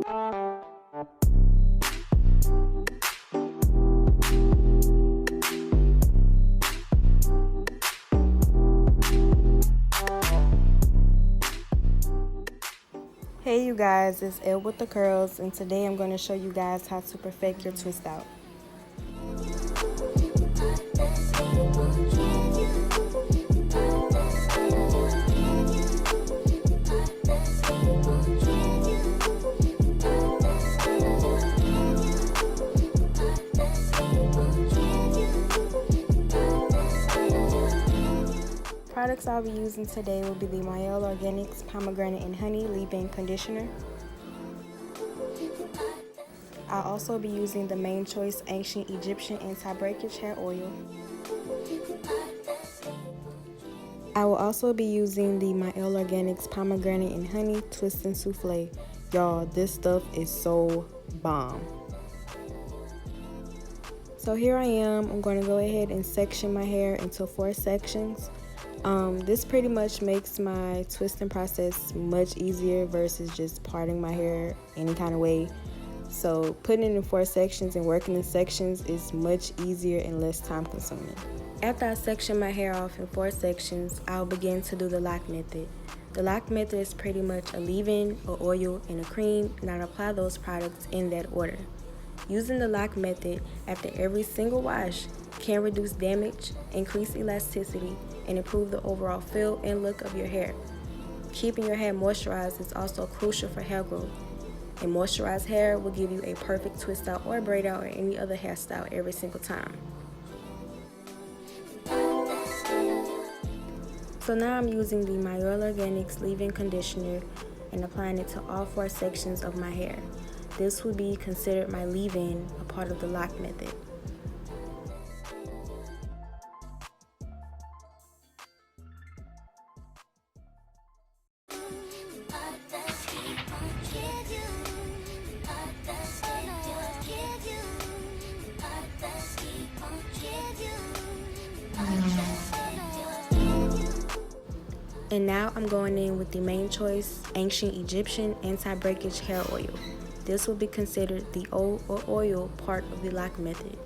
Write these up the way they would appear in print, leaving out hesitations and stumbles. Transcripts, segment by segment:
Hey you guys, it's EbbWithTheCurls, and today I'm going to show you guys how to perfect your twist out. Products I'll be using today will be the Mielle Organics Pomegranate and Honey Leave-In Conditioner. I'll also be using the Main Choice Ancient Egyptian Anti-Breakage Hair Oil. I will also be using the Mielle Organics Pomegranate and Honey Twist and Soufflé. Y'all, this stuff is so bomb. So here I am. I'm going to go ahead and section my hair into 4 sections. This pretty much makes my twisting process much easier versus just parting my hair any kind of way. So putting it in 4 sections and working in sections is much easier and less time consuming. After I section my hair off in 4 sections, I'll begin to do the lock method. The lock method is pretty much a leave-in, an oil, and a cream, and I'll apply those products in that order. Using the lock method after every single wash can reduce damage, increase elasticity, and improve the overall feel and look of your hair. Keeping your hair moisturized is also crucial for hair growth, and moisturized hair will give you a perfect twist out or braid out or any other hairstyle every single time. So now I'm using the Mielle Organics Leave-In Conditioner and applying it to all 4 sections of my hair. This would be considered my leave-in, a part of the lock method. And now I'm going in with the Main Choice Ancient Egyptian Anti-Breakage Hair Oil. This will be considered the O or oil part of the lock method.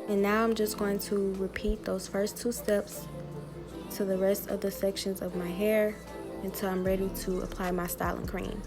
And now I'm just going to repeat those first 2 steps to the rest of the sections of my hair until I'm ready to apply my styling cream.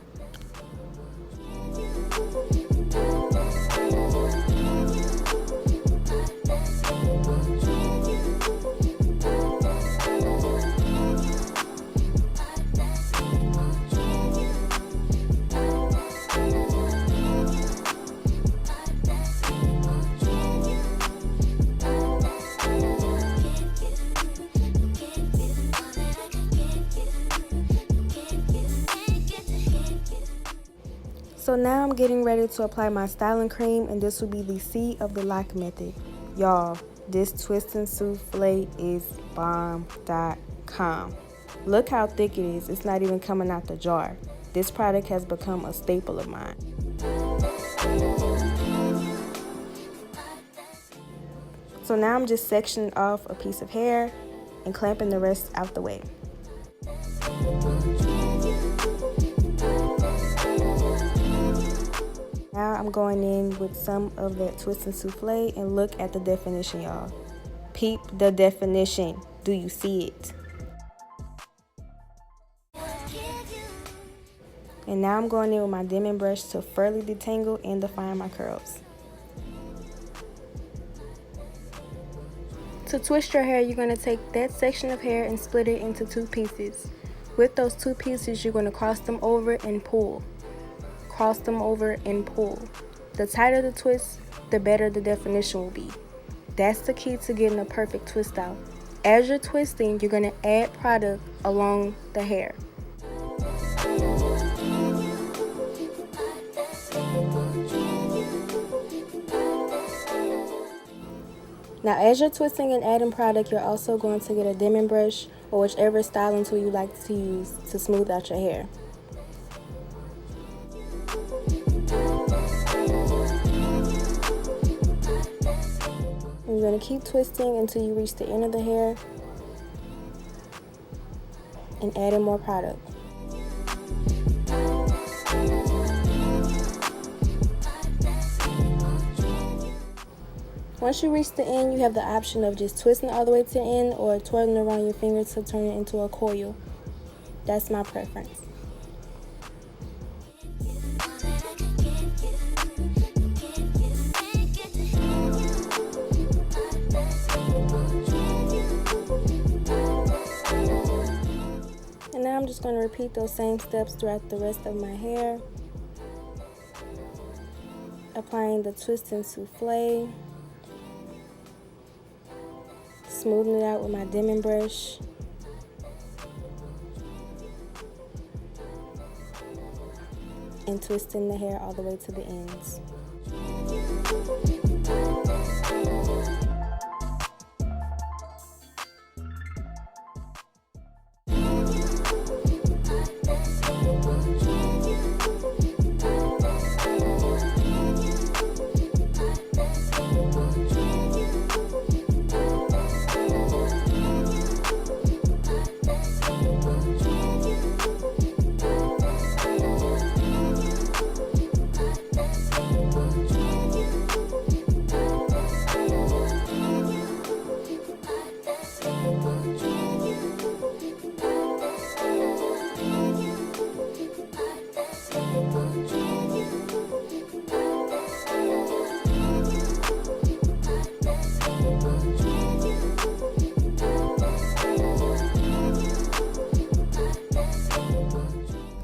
So now I'm getting ready to apply my styling cream, and this will be the C of the lock method. Y'all, this twist and souffle is bomb.com. Look how thick it is. It's not even coming out the jar. This product has become a staple of mine. So now I'm just sectioning off a piece of hair and clamping the rest out the way. Now I'm going in with some of that twist and souffle, and look at the definition, y'all. Peep the definition. Do you see it? And now I'm going in with my diamond brush to further detangle and define my curls. To twist your hair, you're going to take that section of hair and split it into 2 pieces. With those 2 pieces, you're going to cross them over and pull. Cross them over and pull. The tighter the twist, the better the definition will be. That's the key to getting a perfect twist out. As you're twisting, you're going to add product along the hair. Now, as you're twisting and adding product, you're also going to get a diamond brush or whichever styling tool you like to use to smooth out your hair. And you're going to keep twisting until you reach the end of the hair and add in more product. Once you reach the end, you have the option of just twisting all the way to the end or twirling around your finger to turn it into a coil. That's my preference. And now I'm just going to repeat those same steps throughout the rest of my hair. Applying the twist and souffle. Smoothing it out with my dimming brush. And twisting the hair all the way to the ends.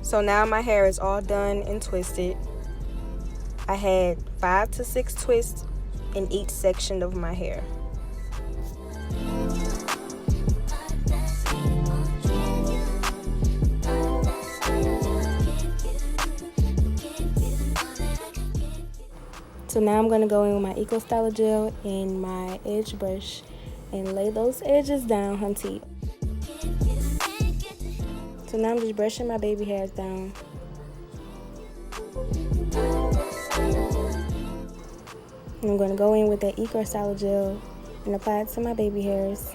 So now my hair is all done and twisted. I had 5 to 6 twists in each section of my hair. So now I'm going to go in with my Eco Styler gel and my edge brush and lay those edges down, hunty. So now I'm just brushing my baby hairs down. And I'm going to go in with that Eco Styler gel and apply it to my baby hairs.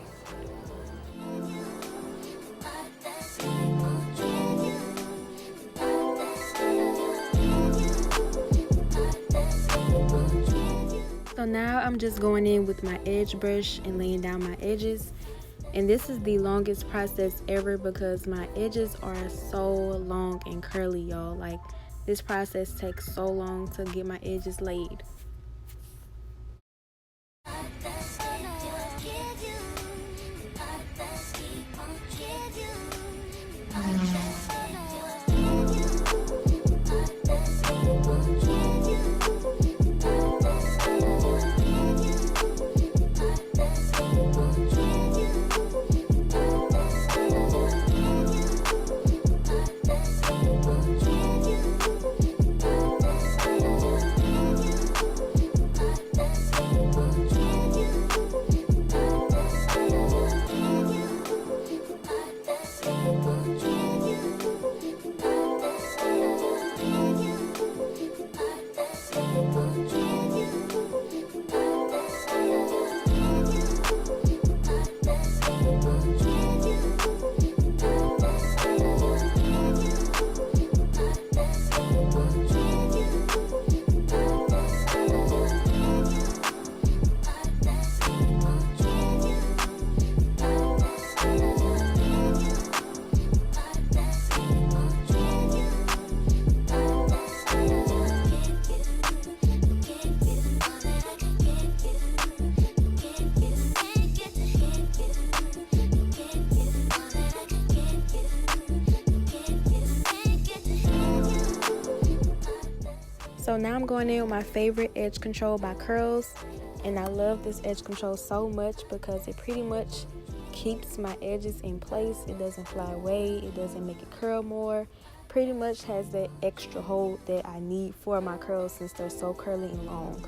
So now I'm just going in with my edge brush and laying down my edges. And this is the longest process ever because my edges are so long and curly, y'all. Like, this process takes so long to get my edges laid. So now I'm going in with my favorite edge control by Curls, and I love this edge control so much because it pretty much keeps my edges in place. It doesn't fly away, it doesn't make it curl more. Pretty much has that extra hold that I need for my curls since they're so curly and long.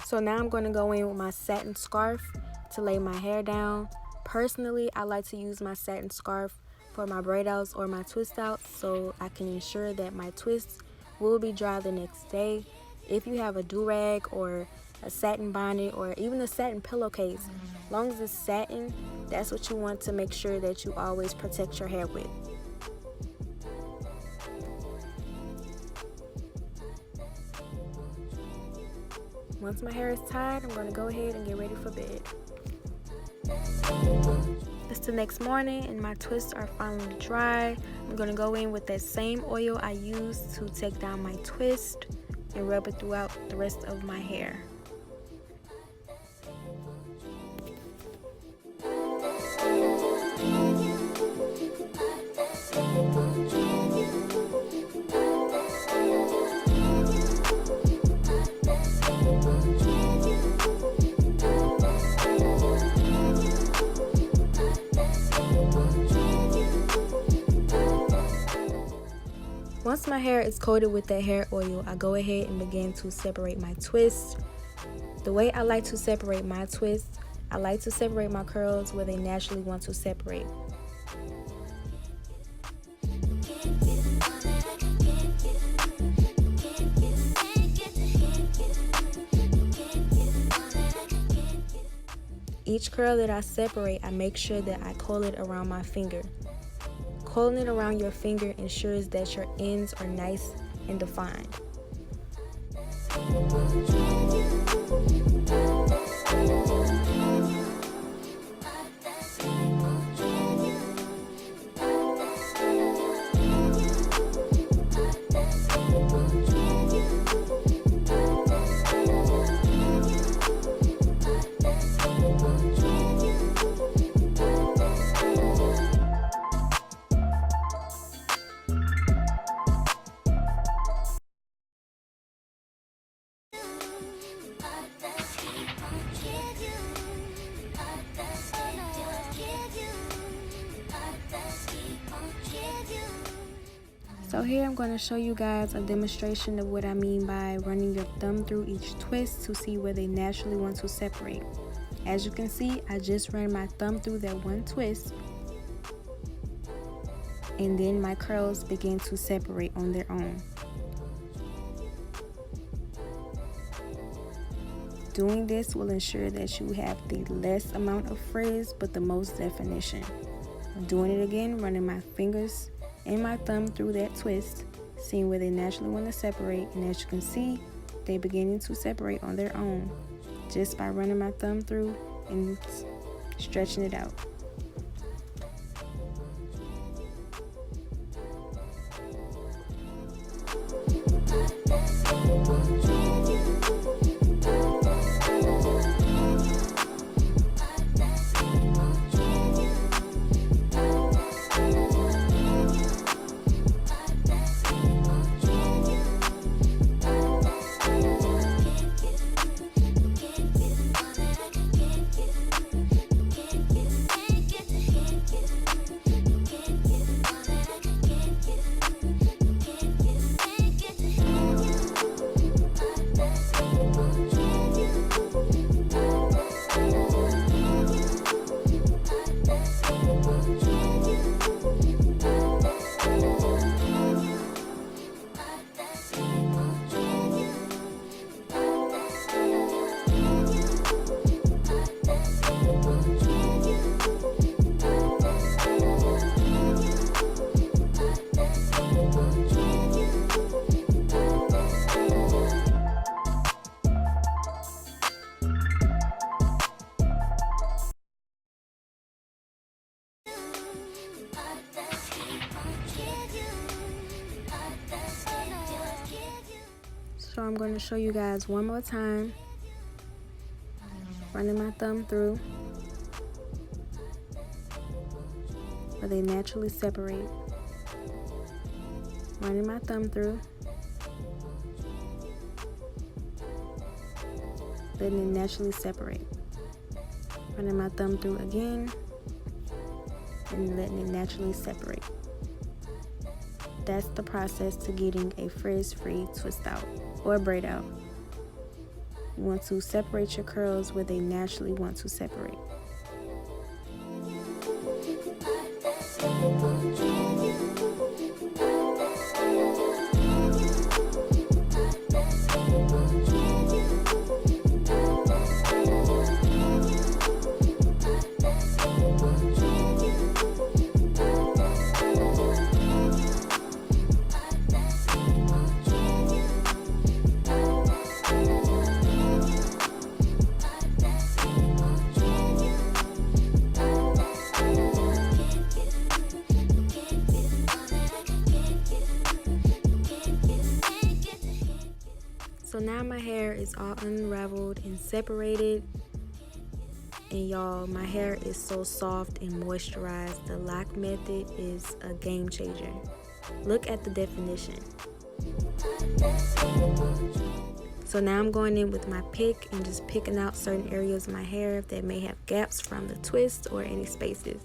So now I'm going to go in with my satin scarf to lay my hair down. Personally, I like to use my satin scarf for my braid outs or my twist outs so I can ensure that my twists will be dry the next day. If you have a do-rag or a satin bonnet or even a satin pillowcase, as long as it's satin, that's what you want to make sure that you always protect your hair with. Once my hair is tied, I'm going to go ahead and get ready for bed. It's the next morning and my twists are finally dry. I'm going to go in with that same oil I used to take down my twist and rub it throughout the rest of my hair. Once my hair is coated with that hair oil, I go ahead and begin to separate my twists. The way I like to separate my twists, I like to separate my curls where they naturally want to separate. Each curl that I separate, I make sure that I coil it around my finger. Coiling it around your finger ensures that your ends are nice and defined. So here I'm going to show you guys a demonstration of what I mean by running your thumb through each twist to see where they naturally want to separate. As you can see, I just ran my thumb through that one twist, and then my curls begin to separate on their own. Doing this will ensure that you have the less amount of frizz but the most definition. I'm doing it again, running my fingers and my thumb through that twist, seeing where they naturally want to separate, and as you can see, they're beginning to separate on their own just by running my thumb through and stretching it out. So I'm going to show you guys one more time, running my thumb through where they naturally separate, running my thumb through, letting it naturally separate, running my thumb through again and letting it naturally separate. that's the process to getting a frizz-free twist out or braid out. You want to separate your curls where they naturally want to separate. So now my hair is all unraveled and separated, and y'all, my hair is so soft and moisturized. The L.O.C method is a game changer. Look at the definition. So now I'm going in with my pick and just picking out certain areas of my hair that may have gaps from the twist or any spaces.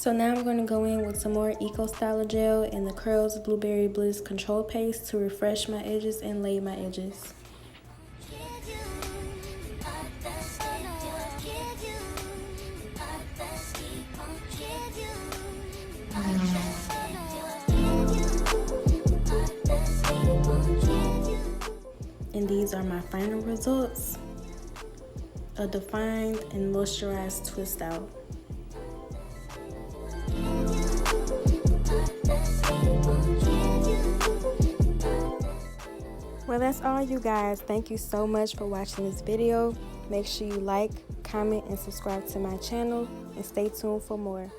So now I'm going to go in with some more Eco Styler gel and the Curls Blueberry Bliss Control Paste to refresh my edges and lay my edges. And these are my final results. A defined and moisturized twist out. Well, that's all, you guys. Thank you so much for watching this video. Make sure you like, comment, and subscribe to my channel, and stay tuned for more.